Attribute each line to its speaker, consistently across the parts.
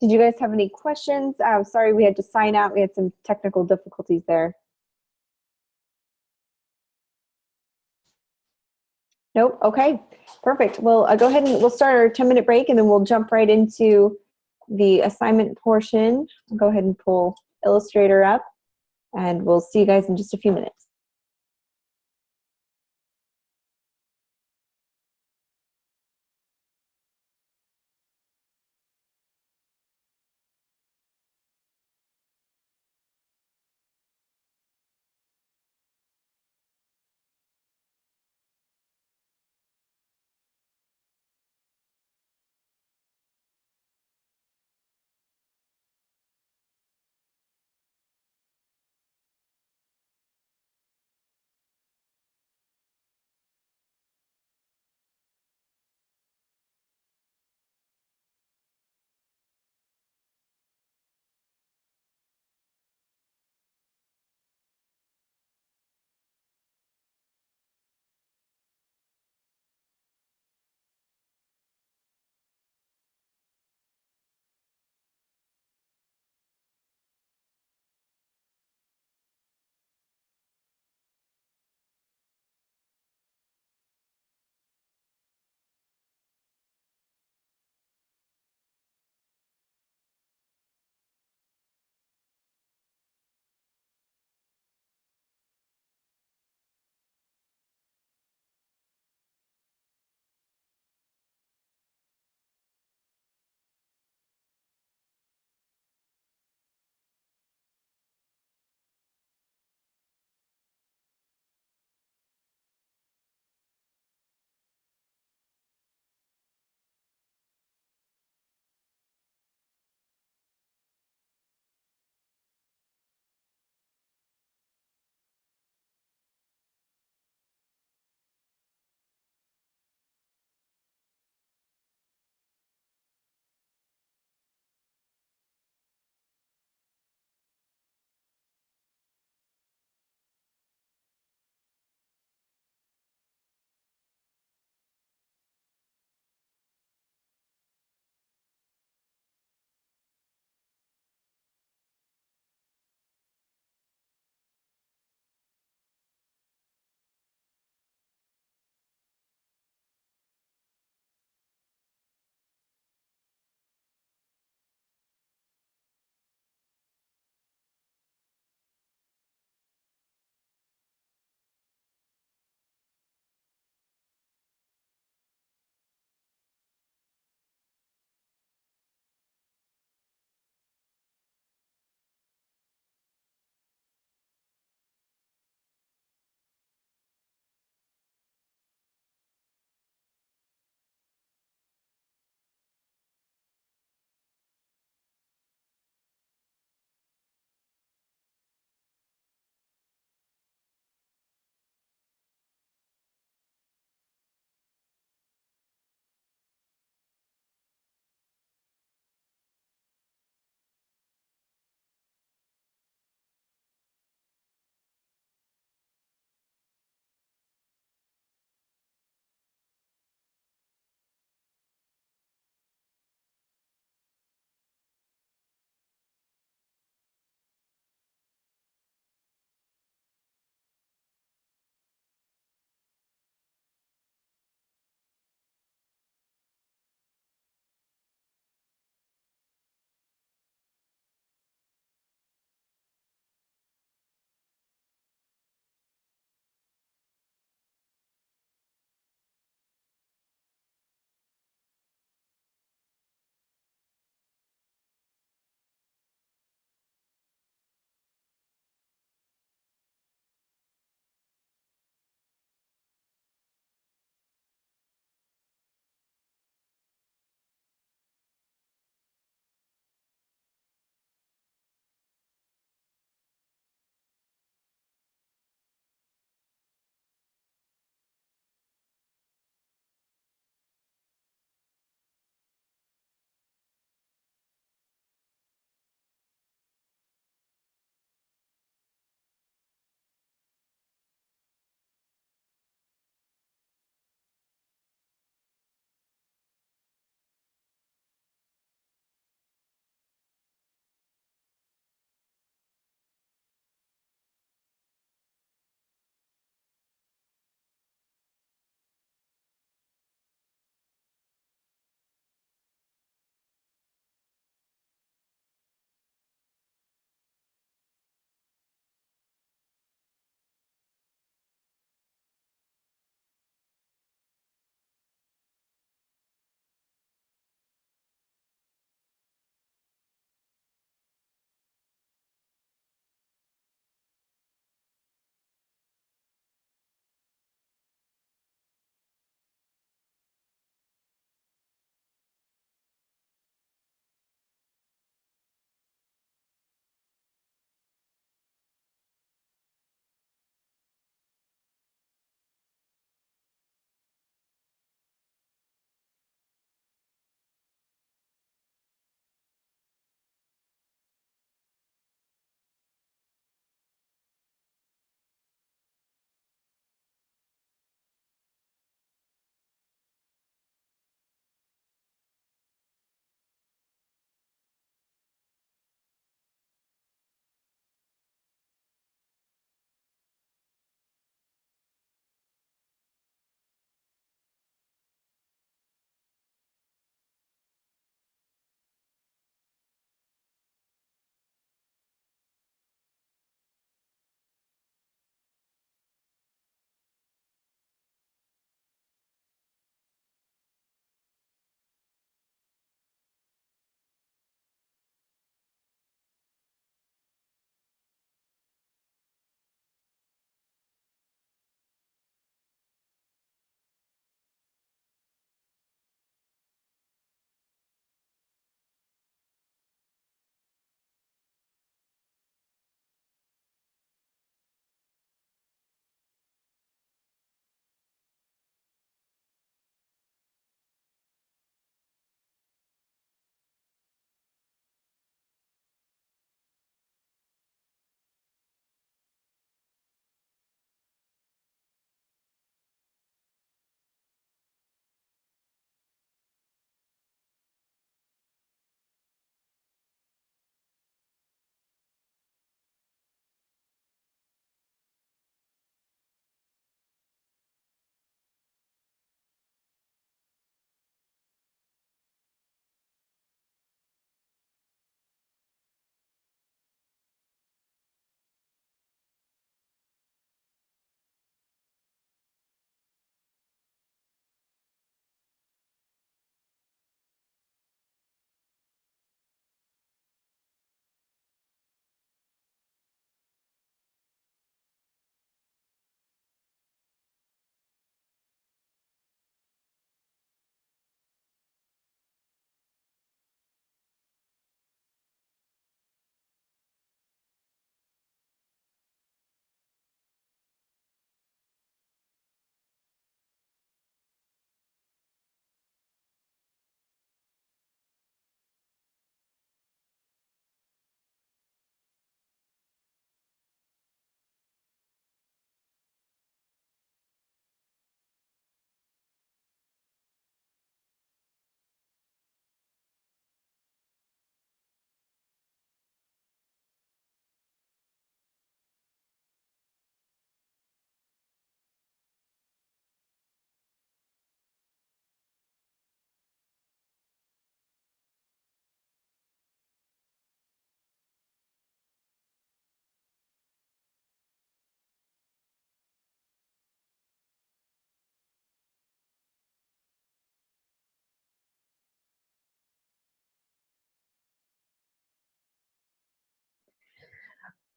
Speaker 1: Did you guys have any questions? Sorry, we had to sign out. We had some technical difficulties there. Nope. Okay. Perfect. Well, go ahead and we'll start our 10-minute break and then we'll jump right into the assignment portion. I'll go ahead and pull Illustrator up and we'll see you guys in just a few minutes.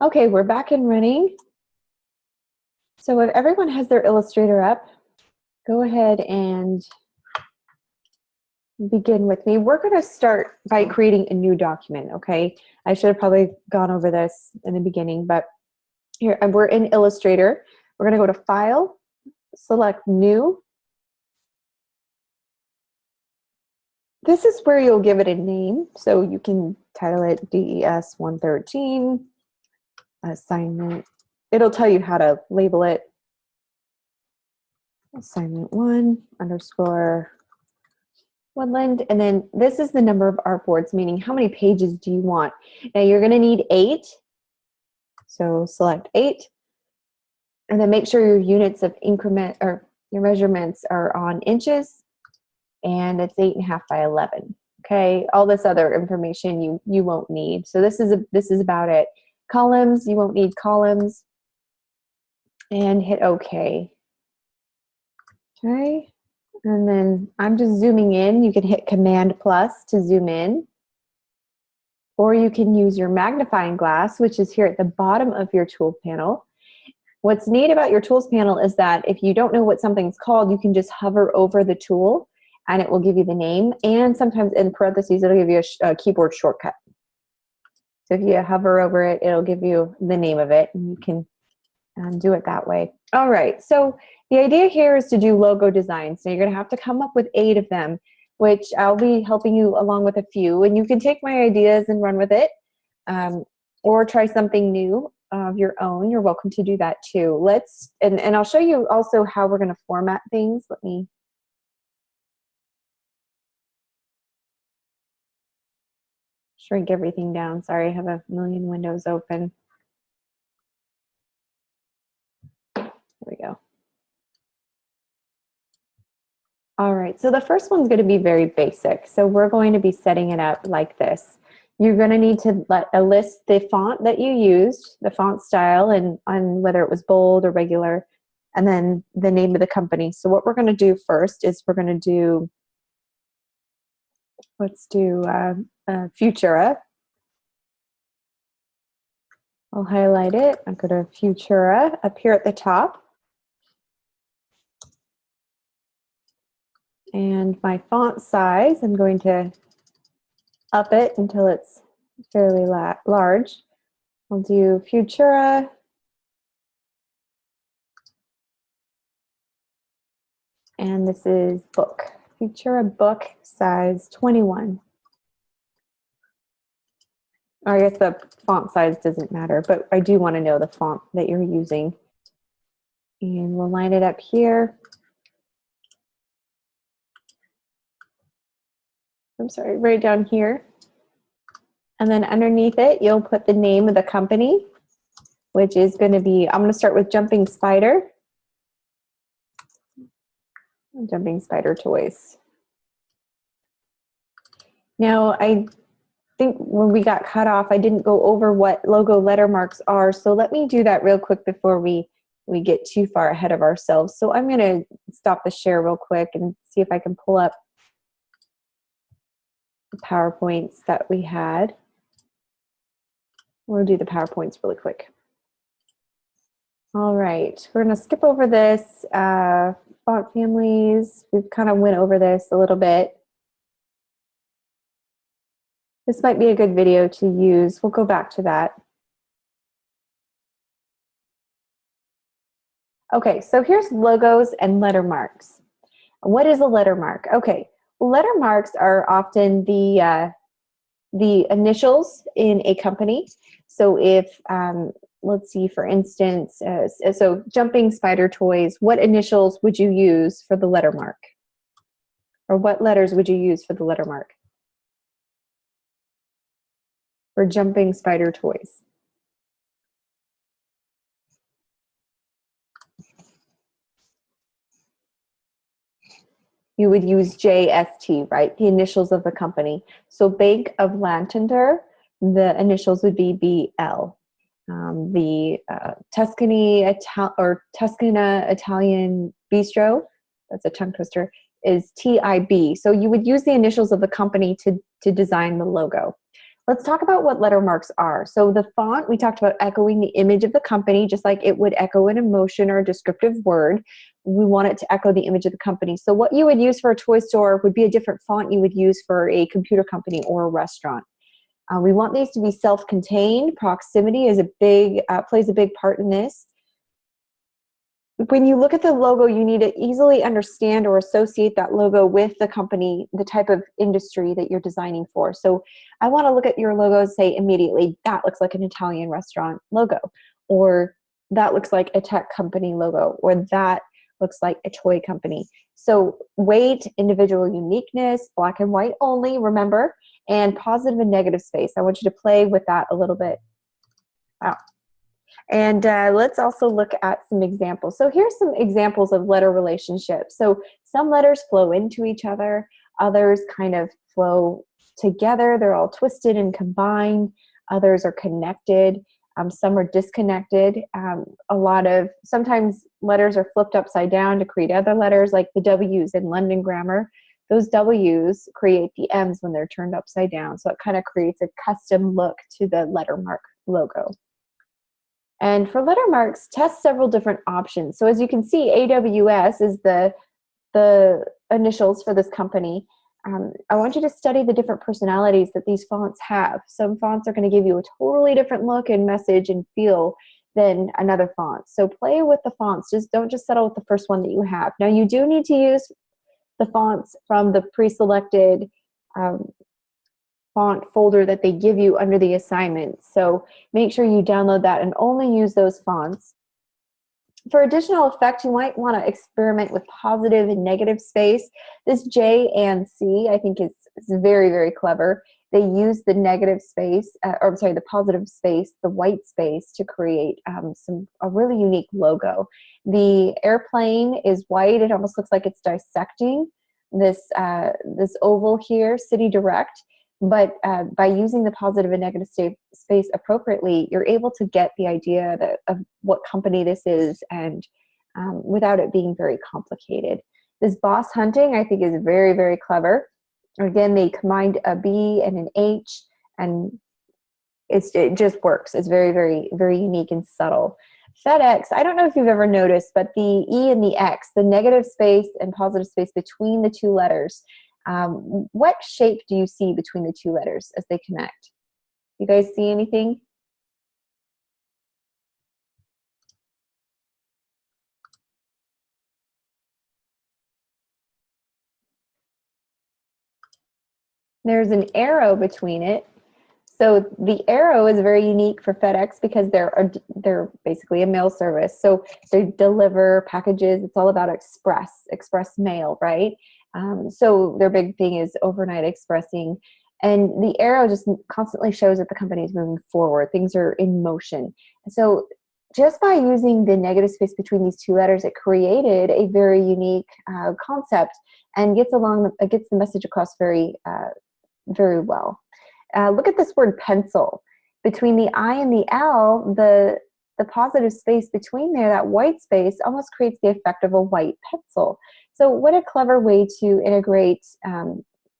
Speaker 1: Okay, we're back and running. So if everyone has their Illustrator up, go ahead and begin with me. We're going to start by creating a new document, okay? I should have probably gone over this in the beginning, but here we're in Illustrator. We're going to go to File, select New. This is where you'll give it a name, so you can title it DES 113 assignment. It'll tell you how to label it. Assignment 1 underscore Woodland, and then this is the number of artboards, meaning how many pages do you want. Now you're going to need 8, so select 8, and then make sure your units of increment or your measurements are on inches, and it's 8.5 by 11. Okay, all this other information you won't need. So this is about it. Columns, you won't need columns, and hit OK. Okay. And then I'm just zooming in. You can hit Command plus to zoom in. Or you can use your magnifying glass, which is here at the bottom of your tool panel. What's neat about your tools panel is that if you don't know what something's called, you can just hover over the tool and it will give you the name. And sometimes in parentheses, it'll give you a keyboard shortcut. So if you hover over it, it'll give you the name of it, and you can do it that way. All right, so the idea here is to do logo designs. So you're gonna have to come up with 8 of them, which I'll be helping you along with a few, and you can take my ideas and run with it, or try something new of your own. You're welcome to do that too. And I'll show you also how we're gonna format things. Let me shrink everything down. Sorry, I have a million windows open. There we go. All right, so the first one's going to be very basic. So we're going to be setting it up like this. You're going to need to list the font that you used, the font style, and on whether it was bold or regular, and then the name of the company. So what we're going to do first is we're going to do, let's do Futura. I'll highlight it. I'll go to Futura up here at the top. And my font size, I'm going to up it until it's fairly large. I'll do Futura. And this is book. Futura book size 21. Or I guess the font size doesn't matter, but I do want to know the font that you're using. And we'll line it up here. I'm sorry, right down here. And then underneath it, you'll put the name of the company, which is going to be, I'm going to start with Jumping Spider. Jumping Spider Toys. Now, I think when we got cut off, I didn't go over what logo letter marks are. So let me do that real quick before we get too far ahead of ourselves. So I'm going to stop the share real quick and see if I can pull up the PowerPoints that we had. We'll do the PowerPoints really quick. All right, we're going to skip over this. Font families, we've kind of went over this a little bit. This might be a good video to use. We'll go back to that. Okay, so here's logos and letter marks. What is a letter mark? Okay, letter marks are often the initials in a company. So if, let's see, for instance, so Jumping Spider Toys, what initials would you use for the letter mark? Or what letters would you use for the letter mark? For Jumping Spider Toys. You would use JST, right? The initials of the company. So Bank of Lantander, the initials would be BL. The Tuscana Italian Bistro, that's a tongue twister, is TIB. So you would use the initials of the company to design the logo. Let's talk about what letter marks are. So the font, we talked about echoing the image of the company, just like it would echo an emotion or a descriptive word. We want it to echo the image of the company. So what you would use for a toy store would be a different font you would use for a computer company or a restaurant. We want these to be self-contained. Proximity is plays a big part in this. When you look at the logo, you need to easily understand or associate that logo with the company, the type of industry that you're designing for. So I want to look at your logo and say immediately, that looks like an Italian restaurant logo, or that looks like a tech company logo, or that looks like a toy company. So weight, individual uniqueness, black and white only, remember, and positive and negative space. I want you to play with that a little bit. Wow. And let's also look at some examples. So here's some examples of letter relationships. So some letters flow into each other, others kind of flow together. They're all twisted and combined. Others are connected. Some are disconnected. Sometimes letters are flipped upside down to create other letters, like the W's in London Grammar. Those W's create the M's when they're turned upside down. So it kind of creates a custom look to the letter mark logo. And for letter marks, test several different options. So as you can see, AWS is the initials for this company. I want you to study the different personalities that these fonts have. Some fonts are going to give you a totally different look and message and feel than another font. So play with the fonts. Don't just settle with the first one that you have. Now you do need to use the fonts from the pre-selected font folder that they give you under the assignment. So make sure you download that and only use those fonts. For additional effect, you might want to experiment with positive and negative space. This J and C, I think, is very, very clever. They use the negative space, the positive space, the white space, to create a really unique logo. The airplane is white. It almost looks like it's dissecting this oval here, City Direct. But by using the positive and negative space appropriately, you're able to get the idea of what company this is, and without it being very complicated. This boss hunting, I think, is very, very clever. Again, they combined a B and an H, and it just works. It's very, very, very unique and subtle. FedEx, I don't know if you've ever noticed, but the E and the X, the negative space and positive space between the two letters, what shape do you see between the two letters as they connect? You guys see anything? There's an arrow between it. So the arrow is very unique for FedEx because they're basically a mail service. So they deliver packages. It's all about express mail, right? So their big thing is overnight expressing. And the arrow just constantly shows that the company is moving forward. Things are in motion. So just by using the negative space between these two letters, it created a very unique concept and gets the message across very, very well. Look at this word pencil. Between the I and the L, the positive space between there, that white space, almost creates the effect of a white pencil. So what a clever way to integrate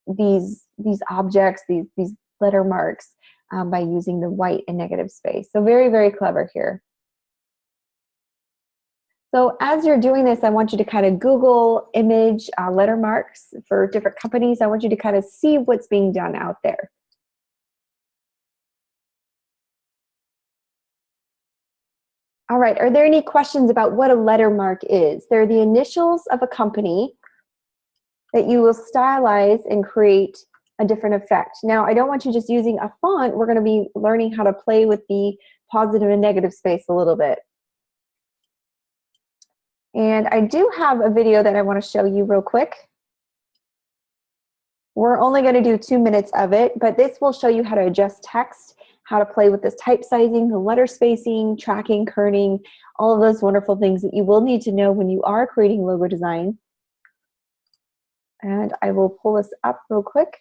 Speaker 1: these objects, these letter marks, by using the white and negative space. So very, very clever here. So as you're doing this, I want you to kind of Google image letter marks for different companies. I want you to kind of see what's being done out there. All right, are there any questions about what a letter mark is? They're the initials of a company that you will stylize and create a different effect. Now, I don't want you just using a font. We're going to be learning how to play with the positive and negative space a little bit. And I do have a video that I want to show you real quick. We're only going to do 2 minutes of it, but this will show you how to adjust text, how to play with this type sizing, the letter spacing, tracking, kerning, all of those wonderful things that you will need to know when you are creating logo design. And I will pull this up real quick.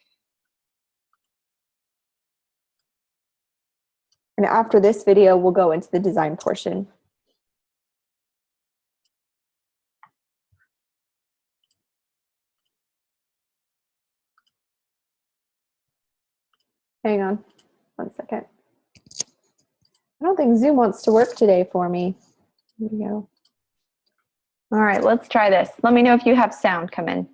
Speaker 1: And after this video, we'll go into the design portion. Hang on. 1 second. I don't think Zoom wants to work today for me. Here we go. All right, let's try this. Let me know if you have sound come in.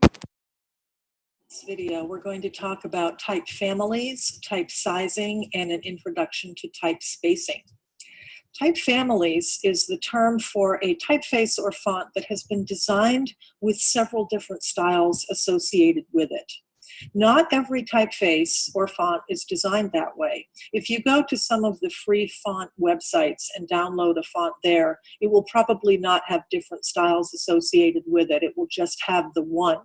Speaker 2: This video, we're going to talk about type families, type sizing, and an introduction to type spacing. Type families is the term for a typeface or font that has been designed with several different styles associated with it. Not every typeface or font is designed that way. If you go to some of the free font websites and download a font there, it will probably not have different styles associated with it. It will just have the one.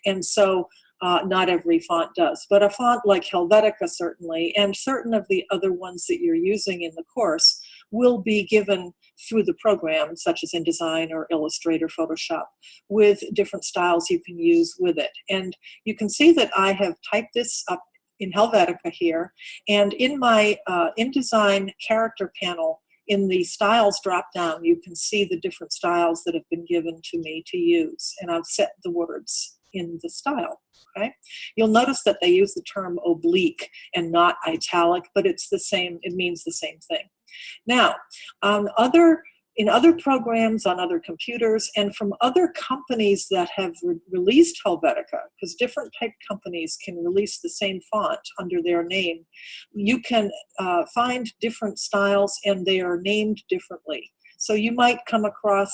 Speaker 2: And so not every font does. But a font like Helvetica certainly, and certain of the other ones that you're using in the course, will be given through the program, such as InDesign or Illustrator, Photoshop, with different styles you can use with it. And you can see that I have typed this up in Helvetica here, and in my InDesign character panel, in the styles drop-down, you can see the different styles that have been given to me to use, and I've set the words in the style. Okay? You'll notice that they use the term oblique and not italic, but it's the same, it means the same thing. Now, in other programs on other computers and from other companies that have released Helvetica, because different type companies can release the same font under their name, you can find different styles and they are named differently. So you might come across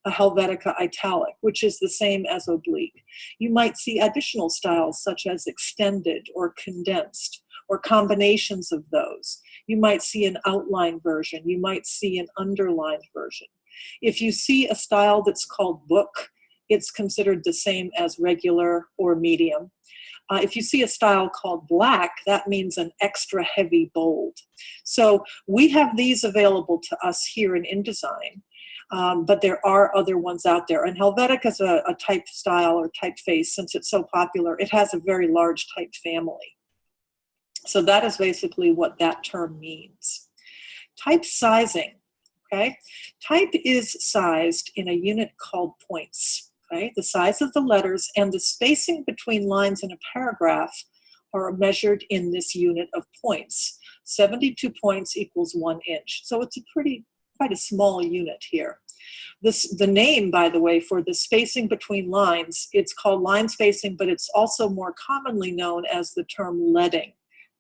Speaker 2: a Helvetica italic, which is the same as oblique. You might see additional styles such as extended or condensed or combinations of those. You might see an outline version. You might see an underlined version. If you see a style that's called book, it's considered the same as regular or medium. If you see a style called black, that means an extra heavy bold. So we have these available to us here in InDesign. But there are other ones out there. And Helvetica is a type style or typeface. Since it's so popular, it has a very large type family. So that is basically what that term means. Type sizing, okay? Type is sized in a unit called points, okay? The size of the letters and the spacing between lines in a paragraph are measured in this unit of points. 72 points equals 1 inch. So it's quite a small unit here. The name, by the way, for the spacing between lines, it's called line spacing, but it's also more commonly known as the term leading.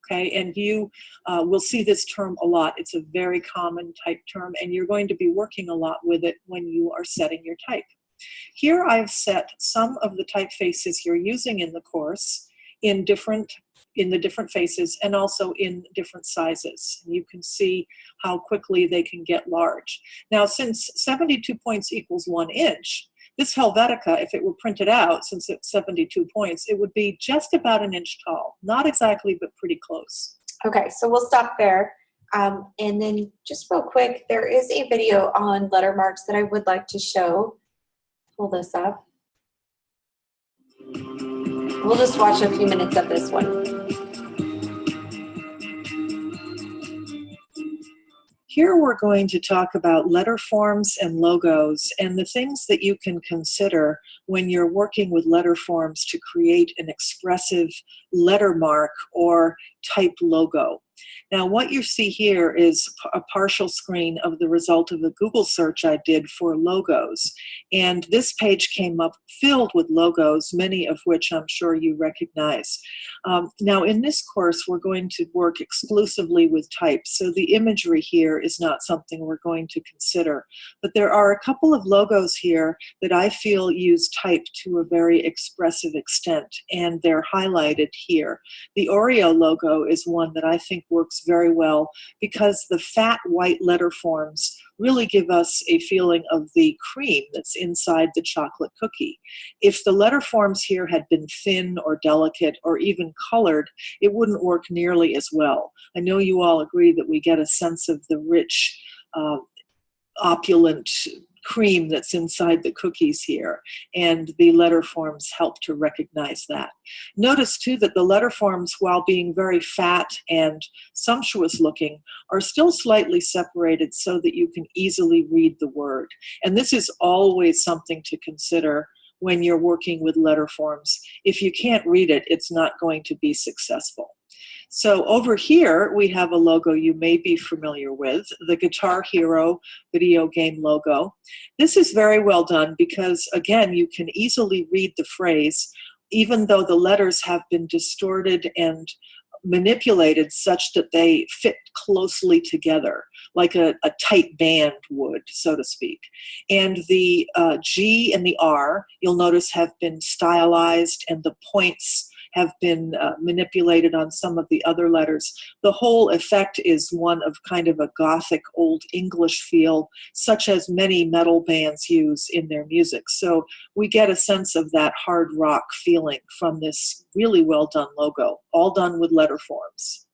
Speaker 2: Okay, and you will see this term a lot. It's a very common type term, and you're going to be working a lot with it when you are setting your type. Here I've set some of the typefaces you're using in the course in the different faces and also in different sizes. You can see how quickly they can get large. Now, since 72 points equals 1 inch, this Helvetica, if it were printed out, since it's 72 points, it would be just about 1 inch tall. Not exactly, but pretty close.
Speaker 1: Okay, so we'll stop there. And then just real quick, there is a video on letter marks that I would like to show. Pull this up. We'll just watch a few minutes of this one.
Speaker 2: Here we're going to talk about letter forms and logos and the things that you can consider when you're working with letter forms to create an expressive letter mark or type logo. Now, what you see here is a partial screen of the result of a Google search I did for logos. And this page came up filled with logos, many of which I'm sure you recognize. Now, in this course, we're going to work exclusively with type. So the imagery here is not something we're going to consider. But there are a couple of logos here that I feel use type to a very expressive extent, and they're highlighted here. The Oreo logo is one that I think works very well because the fat white letter forms really give us a feeling of the cream that's inside the chocolate cookie. If the letter forms here had been thin or delicate or even colored, it wouldn't work nearly as well. I know you all agree that we get a sense of the rich, opulent cream that's inside the cookies here, and the letter forms help to recognize that. Notice too that the letter forms, while being very fat and sumptuous looking, are still slightly separated so that you can easily read the word. And this is always something to consider when you're working with letter forms. If you can't read it, it's not going to be successful. So over here, we have a logo you may be familiar with, the Guitar Hero video game logo. This is very well done because, again, you can easily read the phrase, even though the letters have been distorted and manipulated such that they fit closely together, like a tight band would, so to speak. And the G and the R, you'll notice, have been stylized, and the points have been manipulated on some of the other letters. The whole effect is one of kind of a Gothic Old English feel, such as many metal bands use in their music. So we get a sense of that hard rock feeling from this really well done logo, all done with letter forms.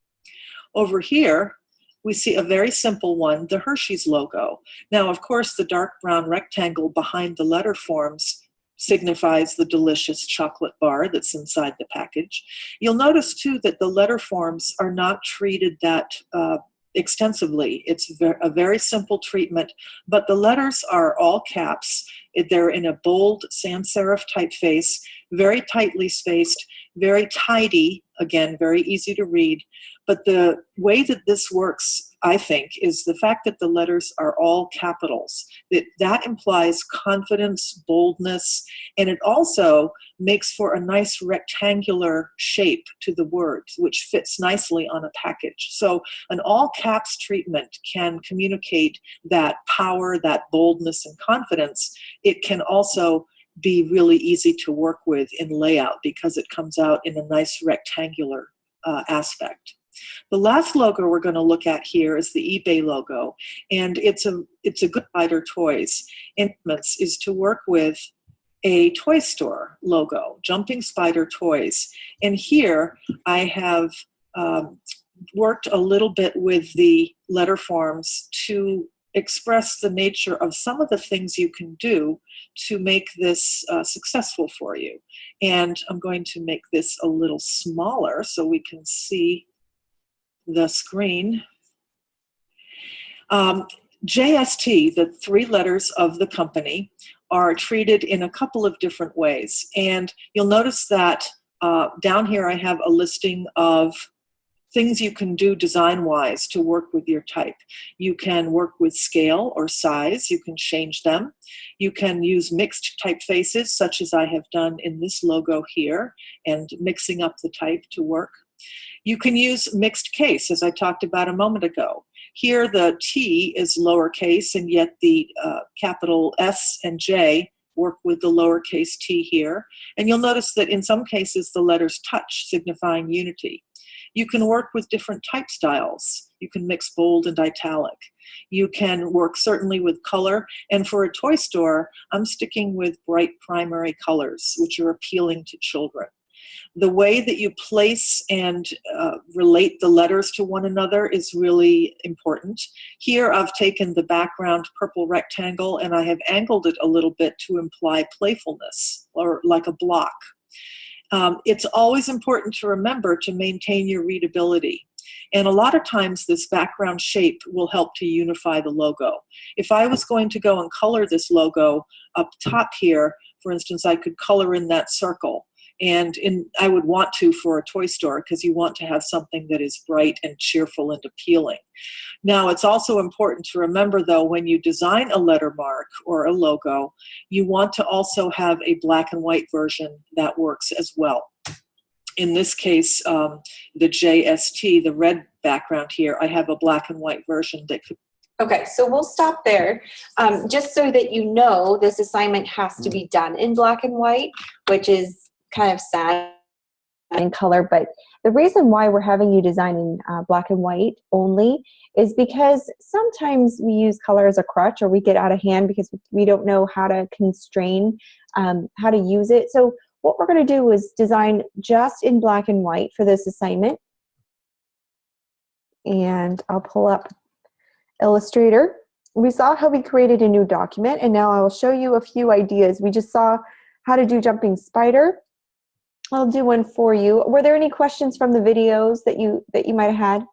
Speaker 2: Over here, we see a very simple one, the Hershey's logo. Now, of course, the dark brown rectangle behind the letter forms signifies the delicious chocolate bar that's inside the package. You'll notice, too, that the letter forms are not treated that extensively. It's a very simple treatment, but the letters are all caps. They're in a bold sans serif typeface, very tightly spaced, very tidy, again, very easy to read. But the way that this works, I think, is the fact that the letters are all capitals. That implies confidence, boldness, and it also makes for a nice rectangular shape to the words, which fits nicely on a package. So an all caps treatment can communicate that power, that boldness and confidence. It can also be really easy to work with in layout because it comes out in a nice rectangular aspect. The last logo we're going to look at here is the eBay logo, and it's a good Spider Toys. Intimates is to work with a toy store logo, Jumping Spider Toys. And here I have worked a little bit with the letter forms to express the nature of some of the things you can do to make this successful for you. And I'm going to make this a little smaller so we can see the screen. JST, the three letters of the company, are treated in a couple of different ways. And you'll notice that down here I have a listing of things you can do design-wise to work with your type. You can work with scale or size. You can change them. You can use mixed typefaces, such as I have done in this logo here, and mixing up the type to work. You can use mixed case, as I talked about a moment ago. Here the T is lowercase, and yet the capital S and J work with the lowercase t here. And you'll notice that in some cases the letters touch, signifying unity. You can work with different type styles. You can mix bold and italic. You can work certainly with color. And for a toy store, I'm sticking with bright primary colors, which are appealing to children. The way that you place and relate the letters to one another is really important. Here I've taken the background purple rectangle and I have angled it a little bit to imply playfulness, or like a block. It's always important to remember to maintain your readability. And a lot of times this background shape will help to unify the logo. If I was going to go and color this logo up top here, for instance, I could color in that circle. And I would want to for a toy store, because you want to have something that is bright and cheerful and appealing. Now, it's also important to remember, though, when you design a letter mark or a logo, you want to also have a black and white version that works as well. In this case, the JST, the red background here, I have a black and white version that could.
Speaker 1: Okay, so we'll stop there. Just so that you know, this assignment has to be done in black and white, which is kind of sad in color, but the reason why we're having you design in black and white only is because sometimes we use color as a crutch, or we get out of hand because we don't know how to constrain how to use it. So what we're going to do is design just in black and white for this assignment. And I'll pull up Illustrator. We saw how we created a new document, and now I will show you a few ideas. We just saw how to do Jumping Spider. I'll do one for you. Were there any questions from the videos that you might have had?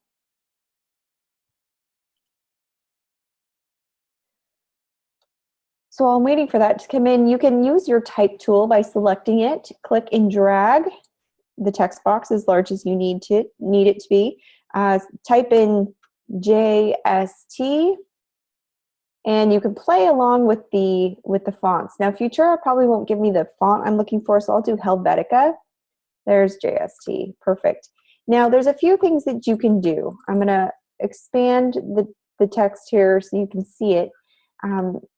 Speaker 1: So while I'm waiting for that to come in, you can use your type tool by selecting it, click and drag the text box as large as you need it to be. Type in JST, and you can play along with the fonts. Now Futura probably won't give me the font I'm looking for, so I'll do Helvetica. There's JST, perfect. Now there's a few things that you can do. I'm gonna expand the text here so you can see it.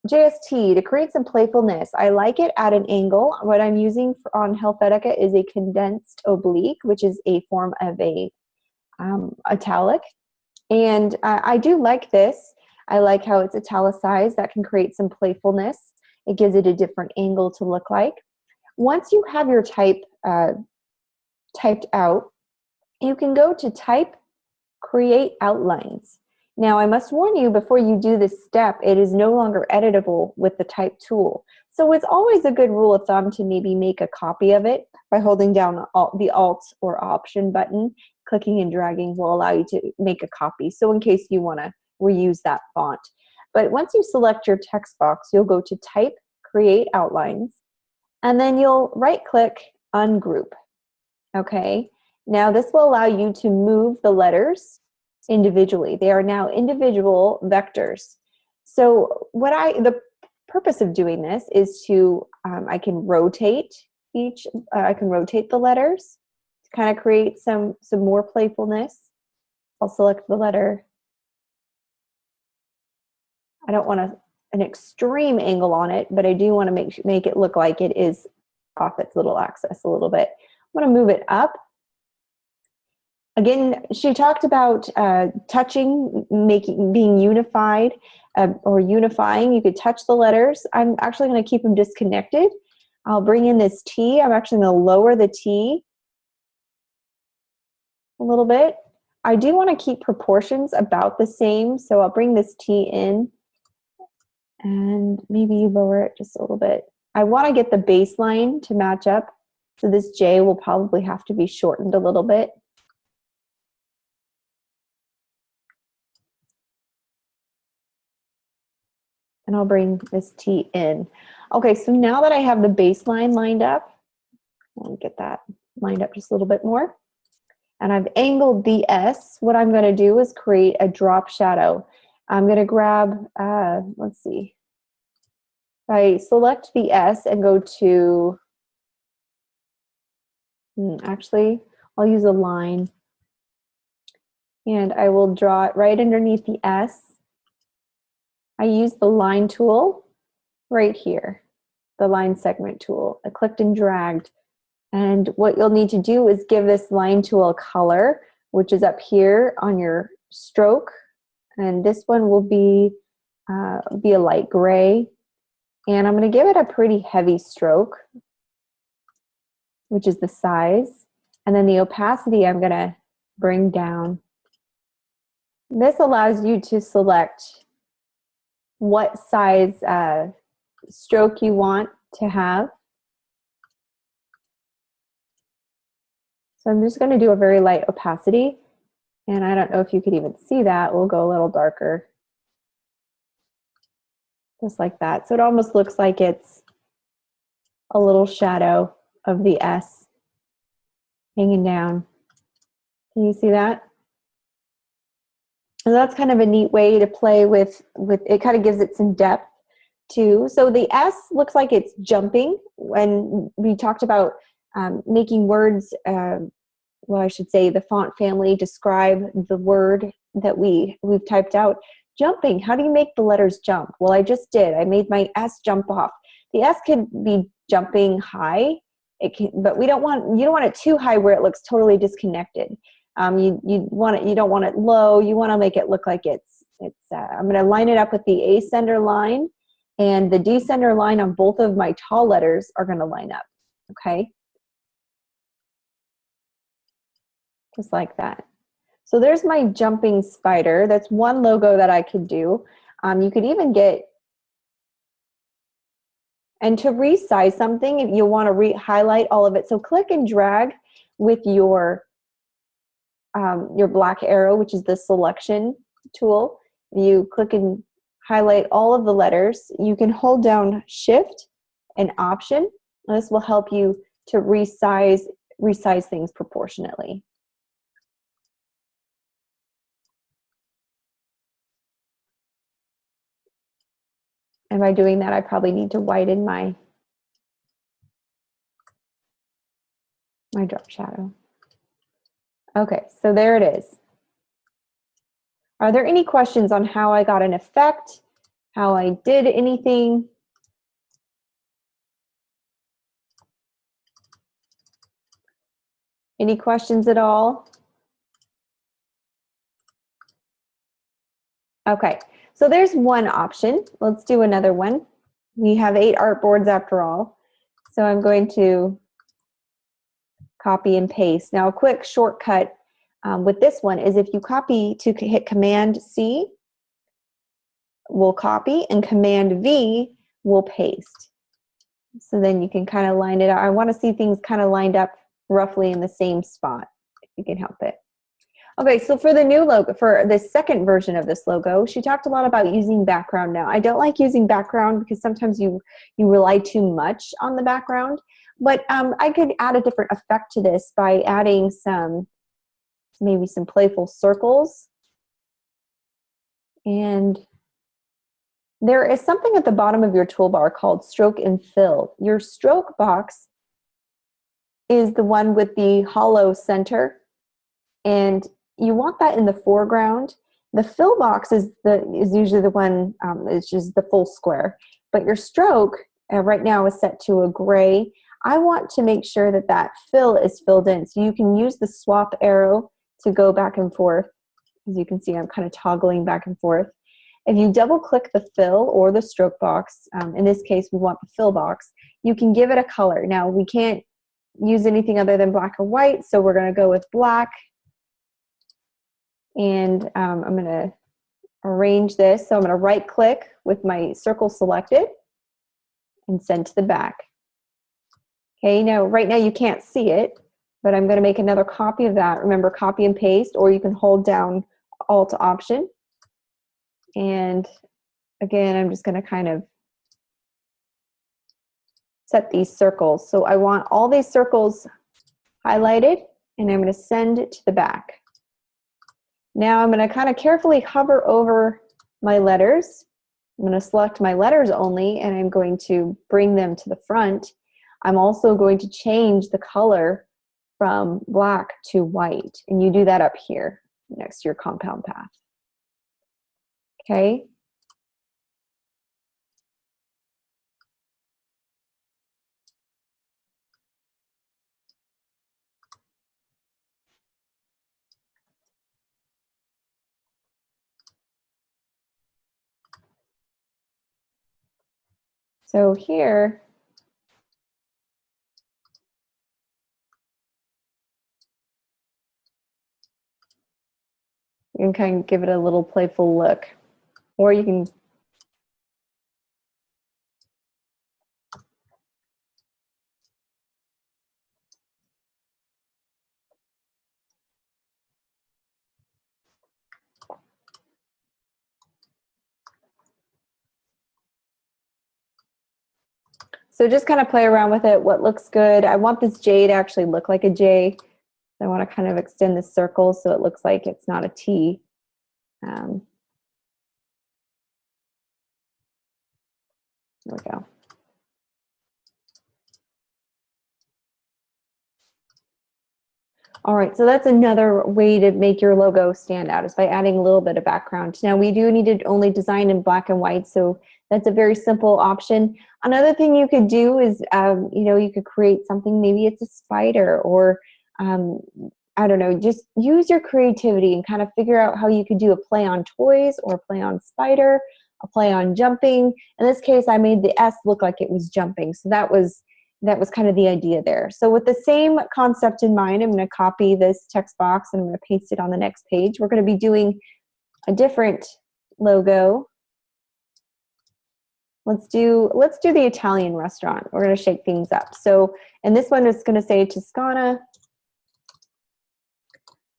Speaker 1: JST, to create some playfulness, I like it at an angle. What I'm using on Helvetica is a condensed oblique, which is a form of a italic. And I do like this. I like how it's italicized. That can create some playfulness. It gives it a different angle to look like. Once you have your type typed out, you can go to Type, Create Outlines. Now, I must warn you, before you do this step, it is no longer editable with the Type tool. So it's always a good rule of thumb to maybe make a copy of it by holding down the Alt or Option button. Clicking and dragging will allow you to make a copy, so in case you want to reuse that font. But once you select your text box, you'll go to Type, Create Outlines, and then you'll right-click, Ungroup. Okay? Now this will allow you to move the letters individually. They are now individual vectors. So the purpose of doing this is to, I can rotate the letters to kind of create some more playfulness. I'll select the letter. I don't want an extreme angle on it, but I do want to make it look like it is off its little axis a little bit. I'm going to move it up. Again, she talked about touching, being unified or unifying. You could touch the letters. I'm actually going to keep them disconnected. I'll bring in this T. I'm actually going to lower the T a little bit. I do want to keep proportions about the same, so I'll bring this T in and maybe lower it just a little bit. I want to get the baseline to match up, so this J will probably have to be shortened a little bit. And I'll bring this T in. Okay, so now that I have the baseline lined up, I'll get that lined up just a little bit more. And I've angled the S. What I'm going to do is create a drop shadow. I'm going to grab, let's see. I select the S and go to, actually, I'll use a line. And I will draw it right underneath the S. I use the line tool right here, the line segment tool. I clicked and dragged. And what you'll need to do is give this line tool a color, which is up here on your stroke. And this one will be a light gray. And I'm going to give it a pretty heavy stroke, which is the size. And then the opacity I'm going to bring down. This allows you to select what size stroke you want to have. So I'm just going to do a very light opacity. And I don't know if you could even see that. We'll go a little darker. Just like that. So it almost looks like it's a little shadow of the S hanging down. Can you see that? And that's kind of a neat way to play with it. Kind of gives it some depth too. So the S looks like it's jumping. When we talked about making words, well, I should say the font family describe the word that we've typed out. Jumping, how do you make the letters jump? Well, I just did. I made my S jump off. The S could be jumping high, but you don't want it too high where it looks totally disconnected. You don't want it low. You want to make it look like it's. I'm going to line it up with the ascender line, and the descender line on both of my tall letters are going to line up. Okay, just like that. So there's my jumping spider. That's one logo that I could do. You could even get, and to resize something, if you want to highlight all of it. So click and drag with your black arrow, which is the selection tool. You click and highlight all of the letters. You can hold down Shift and Option. This will help you to resize resize things proportionately. And by doing that, I probably need to widen my drop shadow. Okay, so there it is. Are there any questions on how I got an effect, how I did anything? Any questions at all? Okay, so there's one option. Let's do another one. We have 8 artboards after all. So I'm going to copy and paste. Now a quick shortcut with this one is if you copy to hit Command C, we'll copy, and Command V will paste. So then you can kind of line it up. I want to see things kind of lined up roughly in the same spot, if you can help it. Okay, so for the new logo, for the second version of this logo, she talked a lot about using background now. I don't like using background because sometimes you rely too much on the background, but I could add a different effect to this by adding maybe some playful circles. And there is something at the bottom of your toolbar called Stroke and Fill. Your stroke box is the one with the hollow center, and you want that in the foreground. The fill box is usually the one, it's just the full square. But your stroke right now is set to a gray. I want to make sure that that fill is filled in. So you can use the swap arrow to go back and forth. As you can see, I'm kind of toggling back and forth. If you double click the fill or the stroke box, in this case we want the fill box, you can give it a color. Now we can't use anything other than black or white, so we're going to go with black. And I'm going to arrange this. So I'm going to right click with my circle selected and send to the back. Okay, now right now you can't see it, but I'm going to make another copy of that. Remember, copy and paste, or you can hold down Alt Option. And again, I'm just going to kind of set these circles. So I want all these circles highlighted, and I'm going to send it to the back. Now I'm going to kind of carefully hover over my letters. I'm going to select my letters only, and I'm going to bring them to the front. I'm also going to change the color from black to white, and you do that up here next to your compound path. Okay. So here, you can kind of give it a little playful look, or you can so just kind of play around with it, what looks good. I want this J to actually look like a J. I want to kind of extend this circle so it looks like it's not a T. There we go. All right, so that's another way to make your logo stand out, is by adding a little bit of background. Now we do need to only design in black and white, so that's a very simple option. Another thing you could do is, you could create something, maybe it's a spider, or I don't know, just use your creativity and kind of figure out how you could do a play on toys, or a play on spider, a play on jumping. In this case, I made the S look like it was jumping, so that was kind of the idea there. So with the same concept in mind, I'm going to copy this text box and I'm going to paste it on the next page. We're going to be doing a different logo. Let's do the Italian restaurant. We're going to shake things up. So, and this one is going to say Toscana,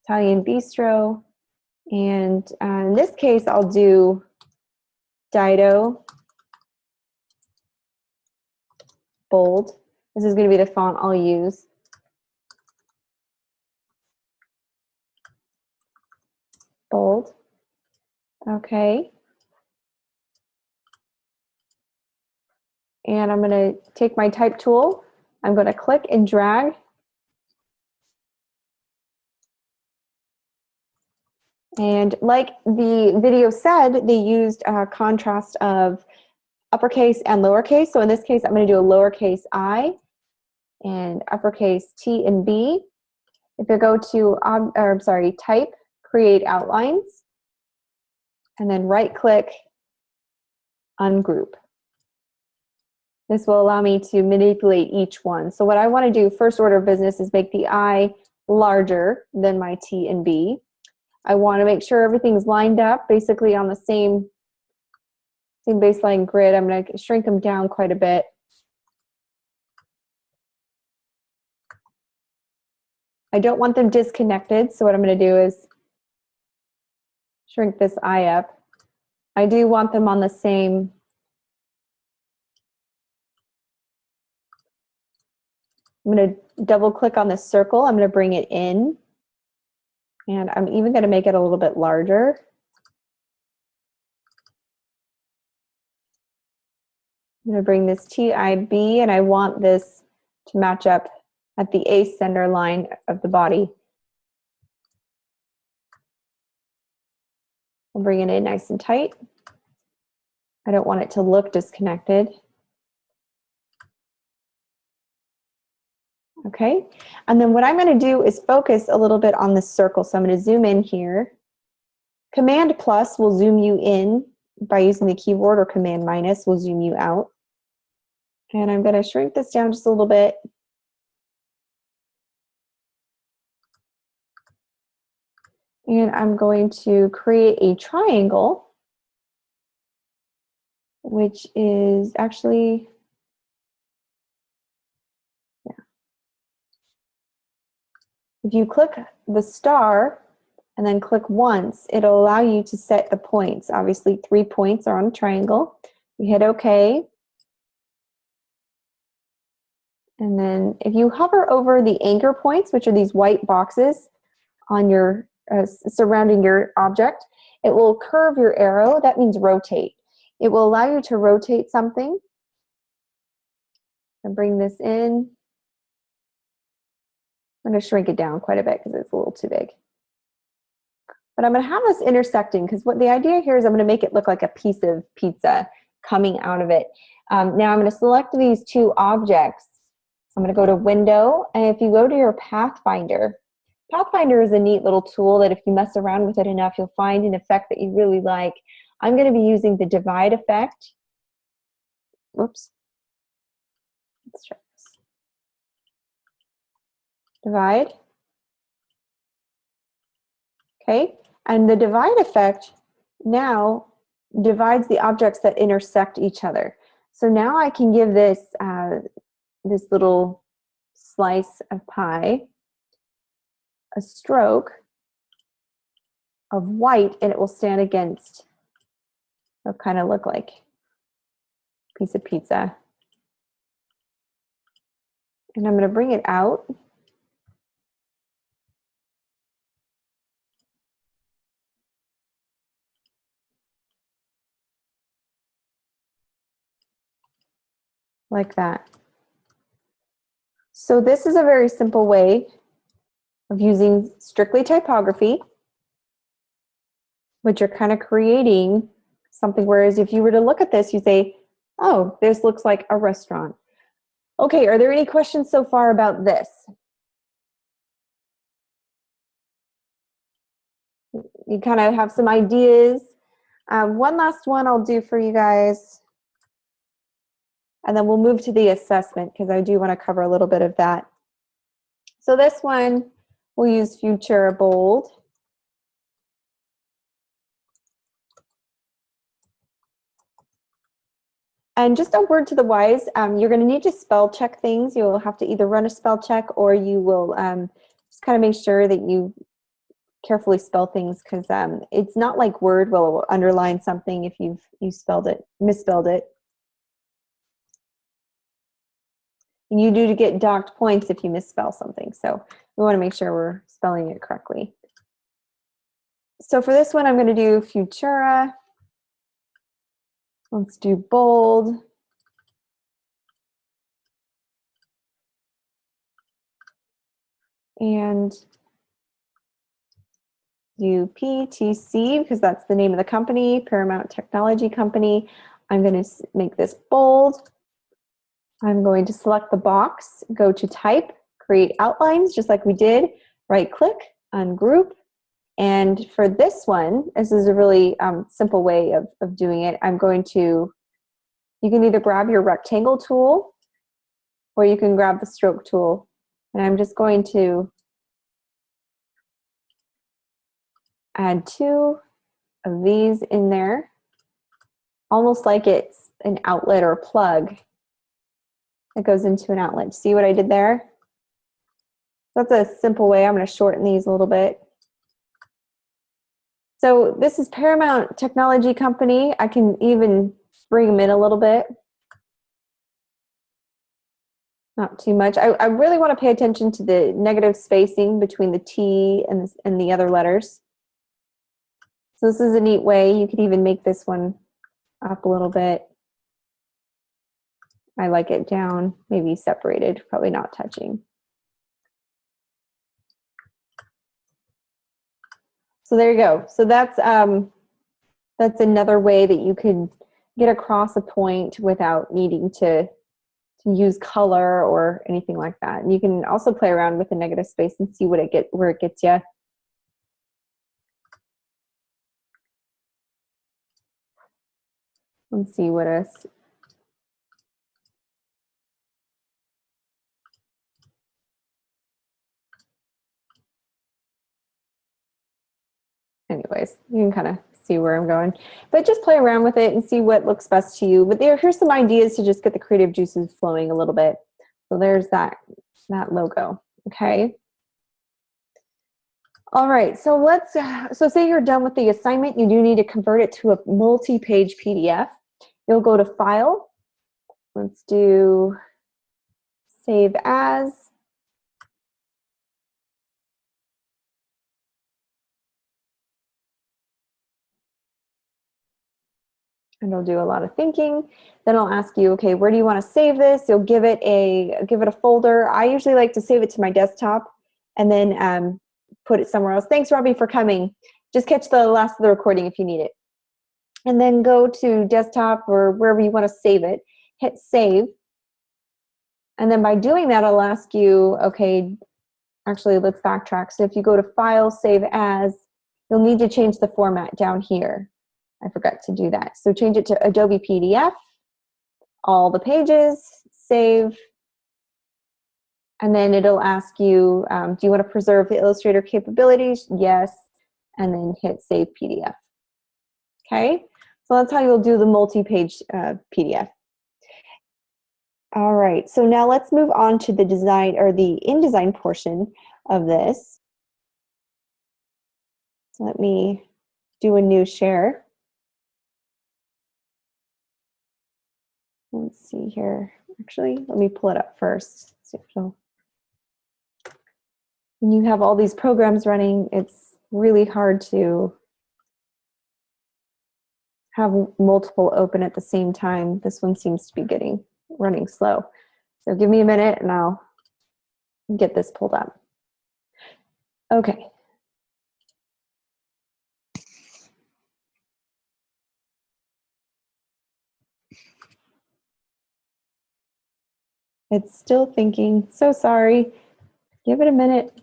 Speaker 1: Italian Bistro. And in this case, I'll do Dido, bold. This is going to be the font I'll use. bold. Okay. And I'm going to take my type tool. I'm going to click and drag. And like the video said, they used a contrast of uppercase and lowercase. So in this case, I'm going to do a lowercase I and uppercase T and B. If you go to, type, create outlines, and then right click, ungroup. This will allow me to manipulate each one. So what I want to do, first order of business, is make the I larger than my T and B. I want to make sure everything's lined up basically on the same baseline grid. I'm going to shrink them down quite a bit. I don't want them disconnected, so what I'm going to do is shrink this I up. I do want them on the same. I'm going to double click on this circle. I'm going to bring it in. And I'm even going to make it a little bit larger. I'm going to bring this TIB, and I want this to match up at the A center line of the body. I'll bring it in nice and tight. I don't want it to look disconnected. Okay, and then what I'm going to do is focus a little bit on this circle. So I'm going to zoom in here. Command plus will zoom you in by using the keyboard, or Command minus will zoom you out. And I'm going to shrink this down just a little bit. And I'm going to create a triangle, which is actually, if you click the star and then click once, it'll allow you to set the points. Obviously, 3 points are on a triangle. You hit OK. And then if you hover over the anchor points, which are these white boxes on your surrounding your object, it will curve your arrow. That means rotate. It will allow you to rotate something. And bring this in. I'm going to shrink it down quite a bit because it's a little too big. But I'm going to have this intersecting, because what the idea here is I'm going to make it look like a piece of pizza coming out of it. Now I'm going to select these two objects. I'm going to go to Window, and if you go to your Pathfinder, Pathfinder is a neat little tool that if you mess around with it enough, you'll find an effect that you really like. I'm going to be using the divide effect. Whoops. Let's try this. Divide. Okay, and the divide effect now divides the objects that intersect each other. So now I can give this this little slice of pie a stroke of white, and it will stand against, it'll kind of look like a piece of pizza. And I'm going to bring it out. Like that. So this is a very simple way of using strictly typography, but you're kind of creating something, whereas if you were to look at this, you say, oh, this looks like a restaurant. Okay, are there any questions so far about this? You kind of have some ideas. One last one I'll do for you guys, and then we'll move to the assessment, because I do want to cover a little bit of that. So this one, we'll use Futura Bold. And just a word to the wise, you're going to need to spell check things. You'll have to either run a spell check, or you will just kind of make sure that you carefully spell things, because it's not like Word will underline something if you misspelled it. And you do get docked points if you misspell something. So we want to make sure we're spelling it correctly. So for this one, I'm going to do Futura. Let's do bold. And do PTC because that's the name of the company, Paramount Technology Company. I'm going to make this bold. I'm going to select the box, go to type, create outlines, just like we did, right click, ungroup. And for this one, this is a really simple way of doing it. I'm going to, you can either grab your rectangle tool or you can grab the stroke tool. And I'm just going to add 2 of these in there, almost like it's an outlet or a plug that goes into an outlet. See what I did there? That's a simple way. I'm going to shorten these a little bit. So this is Paramount Technology Company. I can even bring them in a little bit. Not too much. I really want to pay attention to the negative spacing between the T and the other letters. So this is a neat way. You could even make this one up a little bit. I like it down, maybe separated, probably not touching. So there you go. So that's another way that you could get across a point without needing to use color or anything like that. And you can also play around with the negative space and see where it gets you. Let's see what else. Anyways, you can kind of see where I'm going, but just play around with it and see what looks best to you. But here's some ideas to just get the creative juices flowing a little bit. So there's that logo. Okay. All right. So so say you're done with the assignment, you do need to convert it to a multi-page PDF. You'll go to File. Let's do Save As. And it'll do a lot of thinking. Then I'll ask you, okay, where do you want to save this? You'll give it a folder. I usually like to save it to my desktop and then put it somewhere else. Thanks, Robbie, for coming. Just catch the last of the recording if you need it. And then go to desktop or wherever you want to save it. Hit save. And then by doing that, I'll ask you, okay, actually, let's backtrack. So if you go to File, Save As, you'll need to change the format down here. I forgot to do that. So change it to Adobe PDF, all the pages, save, and then it'll ask you, do you want to preserve the Illustrator capabilities? Yes, and then hit Save PDF. Okay, so that's how you'll do the multi-page PDF. All right, so now let's move on to the design or the InDesign portion of this. So let me do a new share. Let's see here. Actually, let me pull it up first. See if it'll... When you have all these programs running, it's really hard to have multiple open at the same time. This one seems to be running slow. So give me a minute and I'll get this pulled up. Okay. It's still thinking. So sorry. Give it a minute.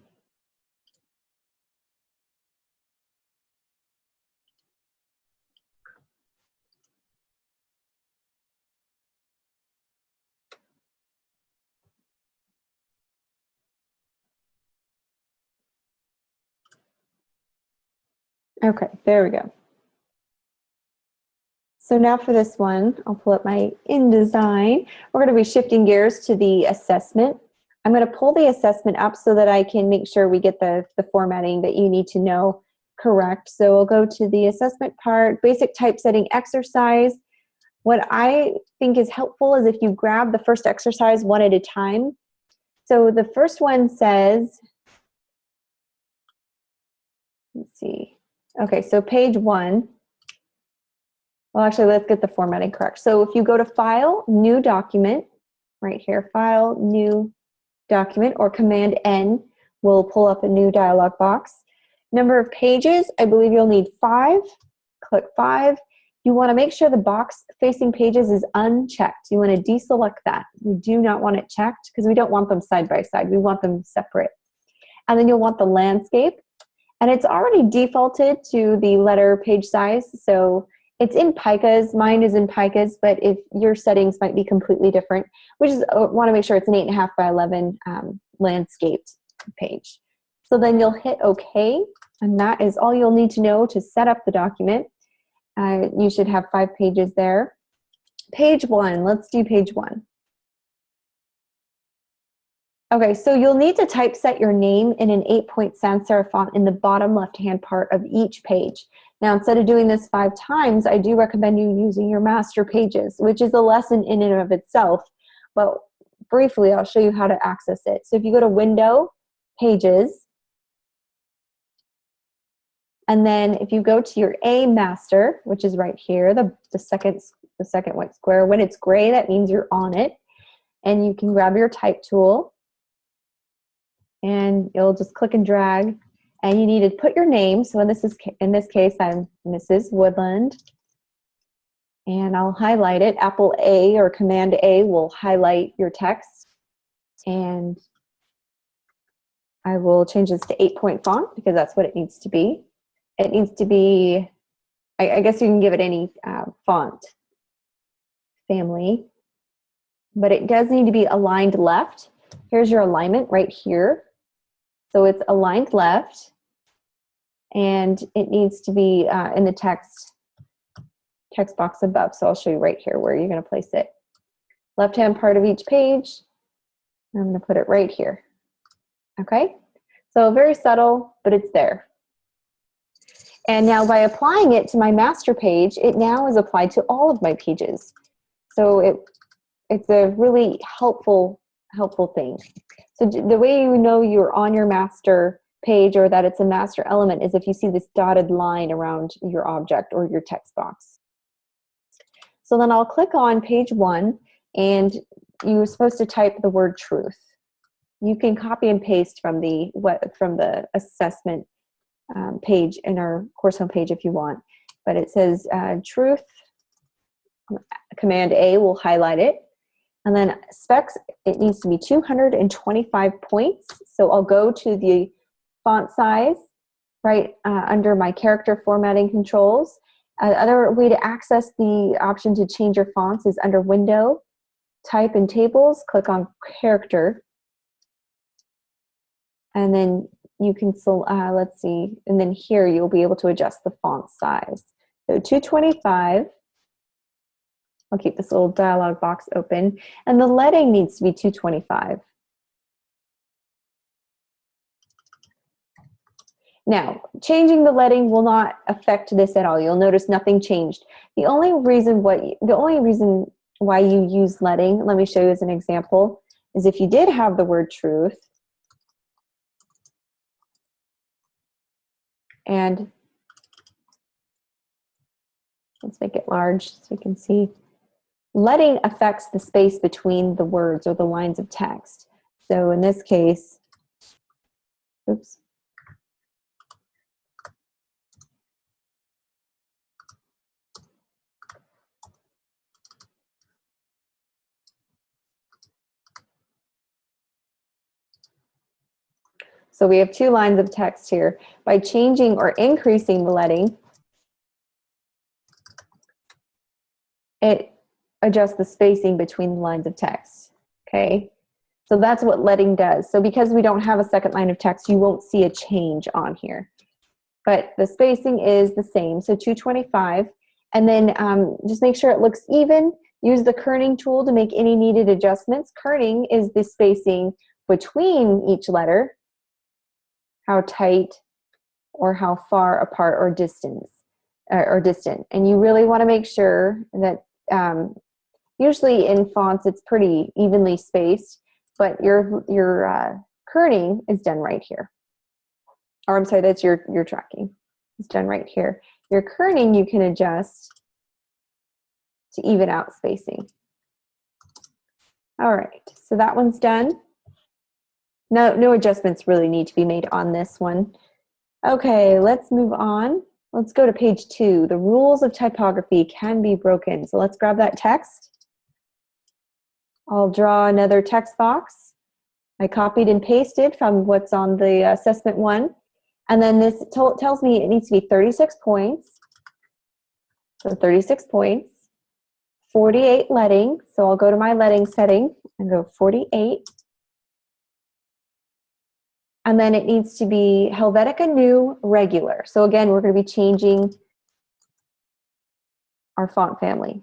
Speaker 1: Okay, there we go. So now for this one, I'll pull up my InDesign. We're going to be shifting gears to the assessment. I'm going to pull the assessment up so that I can make sure we get the formatting that you need to know correct. So we'll go to the assessment part, basic typesetting exercise. What I think is helpful is if you grab the first exercise one at a time. So the first one says, let's see. Okay, so page 1. Well, actually, let's get the formatting correct. So if you go to File, New Document, right here, File, New Document, or Command N will pull up a new dialog box. Number of pages, I believe you'll need 5. Click 5. You want to make sure the box facing pages is unchecked. You want to deselect that. You do not want it checked because we don't want them side by side. We want them separate. And then you'll want the landscape. And it's already defaulted to the letter page size. So it's in picas. Mine is in picas, but if your settings might be completely different, we just want to make sure it's an 8.5 by 11 landscaped page. So then you'll hit OK, and that is all you'll need to know to set up the document. You should have 5 pages there. Page 1, let's do page 1. Okay, so you'll need to typeset your name in an 8-point sans serif font in the bottom left-hand part of each page. Now, instead of doing this 5 times, I do recommend you using your master pages, which is a lesson in and of itself. But briefly, I'll show you how to access it. So if you go to Window, Pages, and then if you go to your A master, which is right here, the second white square, when it's gray, that means you're on it. And you can grab your type tool, and you'll just click and drag, and you need to put your name. So in this case, I'm Mrs. Woodland, and I'll highlight it. Apple A or Command A will highlight your text, and I will change this to 8-point font because that's what it needs to be. It needs to be, I guess you can give it any font family, but it does need to be aligned left. Here's your alignment right here. So it's aligned left, and it needs to be in the text box above. So I'll show you right here where you're going to place it. Left-hand part of each page. I'm going to put it right here. Okay? So very subtle, but it's there. And now by applying it to my master page, it now is applied to all of my pages. So it's a really helpful thing. So the way you know you're on your master page or that it's a master element is if you see this dotted line around your object or your text box. So then I'll click on page 1, and you're supposed to type the word truth. You can copy and paste from the assessment page in our course homepage if you want, but it says truth. Command A will highlight it. And then specs, it needs to be 225 points. So I'll go to the font size right under my character formatting controls. Other way to access the option to change your fonts is under Window, Type and Tables, click on Character. And then you can, let's see, and then here you'll be able to adjust the font size. So 225. I'll keep this little dialog box open. And the leading needs to be 225. Now, changing the leading will not affect this at all. You'll notice nothing changed. The only reason why you use leading, let me show you as an example, is if you did have the word truth, and let's make it large so you can see. Leading affects the space between the words or the lines of text. So in this case, oops. So we have 2 lines of text here. By changing or increasing the leading, it adjusts the spacing between the lines of text, okay? So that's what leading does. So because we don't have a second line of text, you won't see a change on here. But the spacing is the same, so 225. And then just make sure it looks even. Use the kerning tool to make any needed adjustments. Kerning is the spacing between each letter, how tight or how far apart or distant. And you really want to make sure that usually in fonts it's pretty evenly spaced, but your kerning is done right here. Or I'm sorry, that's your tracking. is done right here. Your kerning you can adjust to even out spacing. All right, so that one's done. No adjustments really need to be made on this one. Okay, let's move on. Let's go to page 2. The rules of typography can be broken. So let's grab that text. I'll draw another text box. I copied and pasted from what's on the assessment one. And then this tells me it needs to be 36 points. So 36 points. 48 leading. So I'll go to my leading setting and go 48. And then it needs to be Helvetica New Regular. So again, we're going to be changing our font family.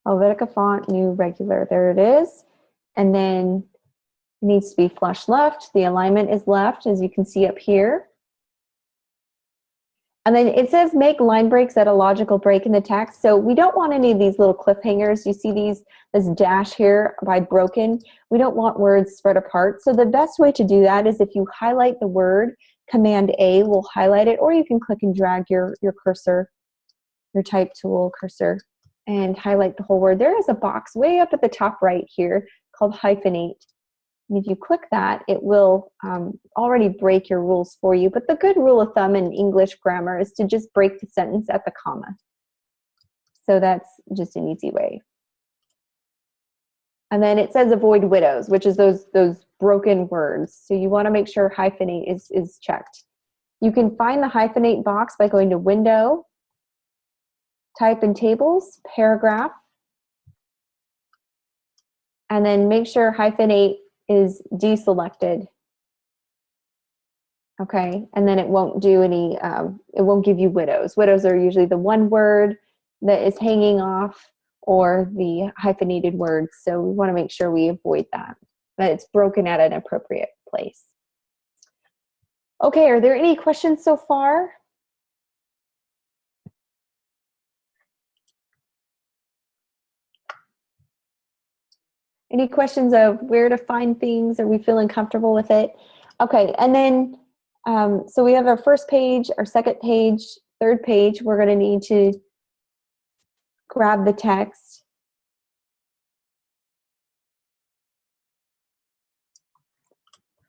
Speaker 1: Helvetica Font New Regular. There it is. And then it needs to be flush left. The alignment is left, as you can see up here. And then it says make line breaks at a logical break in the text. So we don't want any of these little cliffhangers. You see this dash here by broken. We don't want words spread apart. So the best way to do that is if you highlight the word, Command A will highlight it, or you can click and drag your cursor, your type tool cursor, and highlight the whole word. There is a box way up at the top right here called hyphenate. And if you click that, it will already break your rules for you. But the good rule of thumb in English grammar is to just break the sentence at the comma. So that's just an easy way. And then it says avoid widows, which is those broken words. So you want to make sure hyphenate is checked. You can find the hyphenate box by going to Window, type in Tables, Paragraph, and then make sure hyphenate is deselected. Okay, and then it won't do any, it won't give you widows. Widows are usually the one word that is hanging off or the hyphenated words. So we want to make sure we avoid that it's broken at an appropriate place. Okay, are there any questions so far? Any questions of where to find things? Are we feeling comfortable with it? Okay, and then, so we have our first page, our second page, third page. We're going to need to grab the text.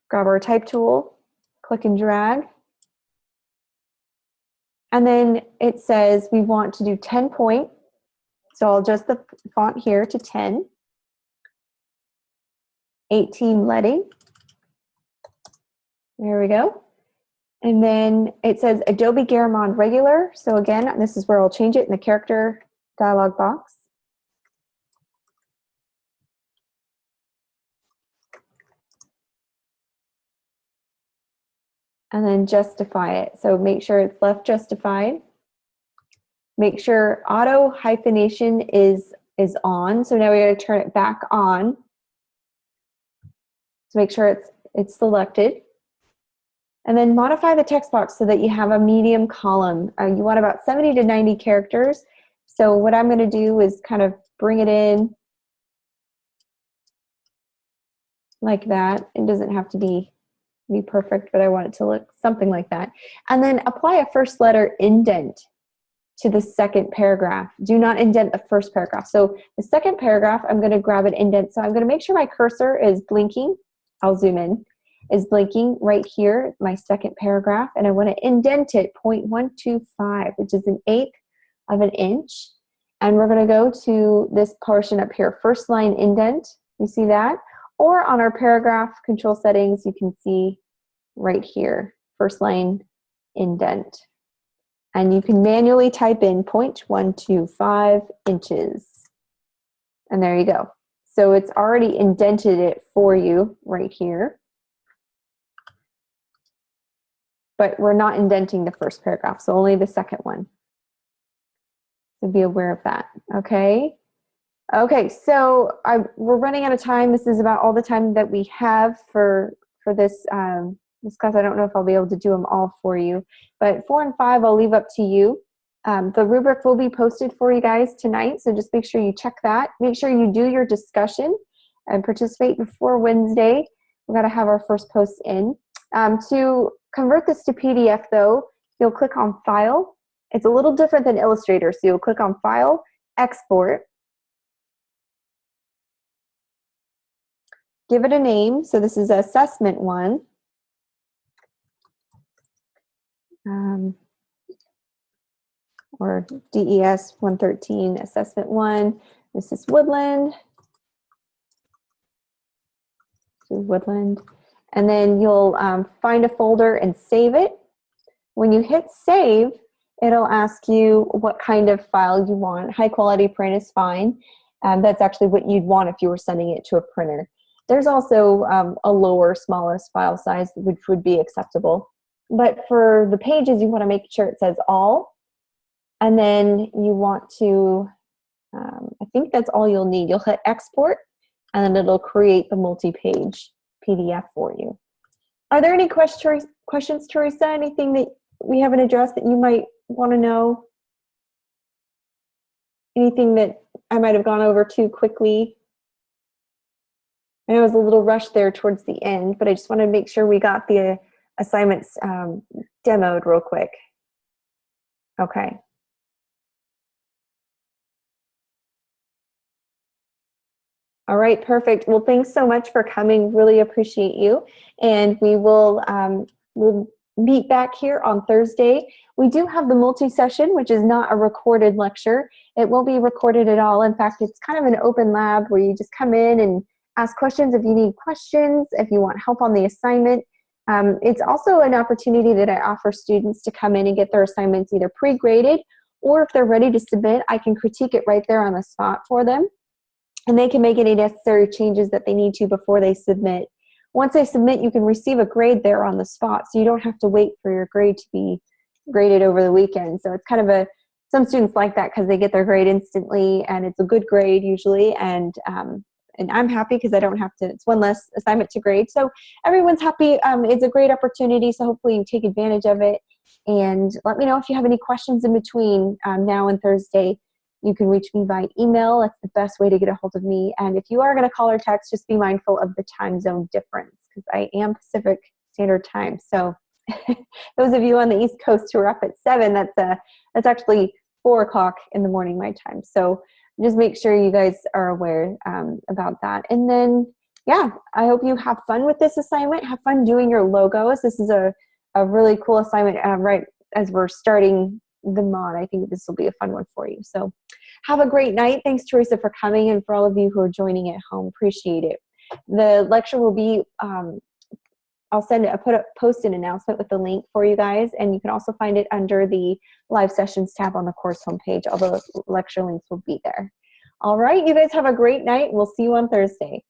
Speaker 1: Grab our type tool, click and drag. And then it says we want to do 10 point. So I'll adjust the font here to 10. 18 leading. There we go. And then it says Adobe Garamond Regular. So again, this is where I'll change it in the character dialog box. And then justify it. So make sure it's left justified. Make sure auto hyphenation is on. So now we got to turn it back on to make sure it's selected. And then modify the text box so that you have a medium column. You want about 70 to 90 characters. So what I'm going to do is kind of bring it in like that. It doesn't have to be perfect, but I want it to look something like that. And then apply a first letter indent to the second paragraph. Do not indent the first paragraph. So the second paragraph, I'm going to grab an indent. So I'm going to make sure my cursor is blinking. I'll zoom in. Is blinking right here, my second paragraph, and I want to indent it 0.125, which is 1/8 of an inch. And we're going to go to this portion up here, first line indent. You see that? Or on our paragraph control settings, you can see right here, first line indent. And you can manually type in 0.125 inches. And there you go. So it's already indented it for you right here. But we're not indenting the first paragraph, so only the second one. So be aware of that, okay? Okay, so we're running out of time. This is about all the time that we have for this, this class. I don't know if I'll be able to do them all for you, but 4 and 5 I'll leave up to you. The rubric will be posted for you guys tonight, so just make sure you check that. Make sure you do your discussion and participate before Wednesday. We've got to have our first post in. To convert this to PDF though, you'll click on File. It's a little different than Illustrator, so you'll click on File, Export. Give it a name. So this is Assessment 1. Or DES 113 Assessment 1. This is Woodland. Woodland. And then you'll find a folder and save it. When you hit save, it'll ask you what kind of file you want. High quality print is fine. That's actually what you'd want if you were sending it to a printer. There's also a lower, smallest file size which would be acceptable. But for the pages, you want to make sure it says all. And then you want to, I think that's all you'll need. You'll hit export, and then it'll create the multi-page PDF for you. Are there any questions, Teresa? Anything that we haven't addressed that you might want to know? Anything that I might have gone over too quickly? I know it was a little rushed there towards the end, but I just wanted to make sure we got the assignments demoed real quick. Okay. All right, perfect. Well, thanks so much for coming. Really appreciate you. And we will we'll meet back here on Thursday. We do have the multi-session, which is not a recorded lecture. It won't be recorded at all. In fact, it's kind of an open lab where you just come in and ask questions if you need questions, if you want help on the assignment. It's also an opportunity that I offer students to come in and get their assignments either pre-graded, or if they're ready to submit, I can critique it right there on the spot for them. And they can make any necessary changes that they need to before they submit. Once they submit, you can receive a grade there on the spot, so you don't have to wait for your grade to be graded over the weekend. So it's kind of some students like that because they get their grade instantly, and it's a good grade usually, and I'm happy because I don't have to, it's one less assignment to grade. So everyone's happy. It's a great opportunity, so hopefully you take advantage of it. And let me know if you have any questions in between now and Thursday. You can reach me by email. That's the best way to get a hold of me. And if you are going to call or text, just be mindful of the time zone difference because I am Pacific Standard Time. So those of you on the East Coast who are up at 7, that's actually 4 o'clock in the morning my time. So just make sure you guys are aware about that. And then, yeah, I hope you have fun with this assignment. Have fun doing your logos. This is a really cool assignment right as we're starting the mod. I think this will be a fun one for you. So have a great night. Thanks, Teresa, for coming, and for all of you who are joining at home. Appreciate it. The lecture will be, I'll post an announcement with the link for you guys, and you can also find it under the live sessions tab on the course homepage. All the lecture links will be there. All right, you guys have a great night. We'll see you on Thursday.